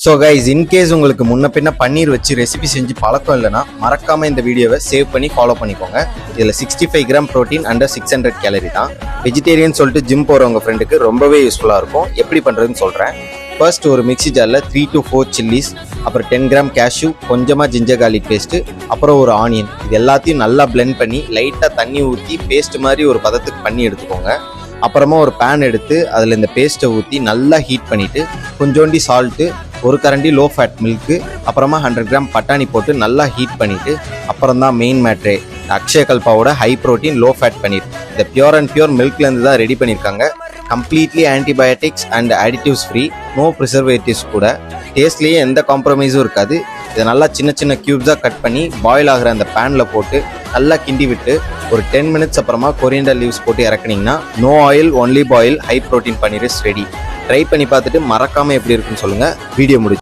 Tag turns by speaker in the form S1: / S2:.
S1: So guys, in case உங்களுக்கு முன்ன பின்ன பன்னீர் வச்சு ரெசிபி செஞ்சு பழக்கம் இல்லைன்னா மறக்காம இந்த வீடியோவை சேவ் பண்ணி ஃபாலோ பண்ணிக்கோங்க. இதில் 65 கிராம் ப்ரோட்டீன் அண்டர் 600 கேலரி தான். வெஜிடேரியன் சொல்லிட்டு ஜிம் போகிறவங்க ஃப்ரெண்டுக்கு ரொம்பவே யூஸ்ஃபுல்லாக இருக்கும். எப்படி பண்ணுறதுன்னு சொல்கிறேன். ஃபர்ஸ்ட் ஒரு மிக்ஸி ஜாரில் 3 to 4 சில்லிஸ், அப்புறம் 10 கிராம் கேஷ்யூ, கொஞ்சமாக ஜிஞ்சர் கார்லிக் பேஸ்ட்டு, அப்புறம் ஒரு ஆனியன், இது எல்லாத்தையும் நல்லா பிளெண்ட் பண்ணி லைட்டாக தண்ணி ஊற்றி பேஸ்ட் மாதிரி ஒரு பதத்துக்கு பண்ணி எடுத்துக்கோங்க. அப்புறமா ஒரு பேன் எடுத்து அதில் இந்த பேஸ்ட்டை ஊற்றி நல்லா ஹீட் பண்ணிவிட்டு கொஞ்சோண்டி சால்ட்டு, ஒரு கரண்டி லோ ஃபேட் மில்க்கு, அப்புறமா 100 கிராம் பட்டாணி போட்டு நல்லா ஹீட் பண்ணிவிட்டு அப்புறம் தான் மெயின் மேட்ரே அக்ஷயகல்பாவோட high protein low fat paneer. இதை பியூர் அண்ட் பியூர் மில்க்லேருந்து தான் ரெடி பண்ணியிருக்காங்க. Completely antibiotics and additives free, no preservatives கூட. டேஸ்ட்லேயே எந்த காம்ப்ரமைஸும் இருக்காது. இதை நல்லா சின்ன சின்ன க்யூப்ஸாக கட் பண்ணி பாயில் ஆகிற அந்த பேனில் போட்டு நல்லா கிண்டி விட்டு ஒரு 10 மினிட்ஸ் அப்புறமா கொரியண்டர் லீவ்ஸ் போட்டு இறக்குனீங்கன்னா no oil only boil high protein paneer is ready. Try பண்ணி பார்த்துட்டு மறக்காமல் எப்படி இருக்குன்னு சொல்லுங்கள். வீடியோ முடிச்சு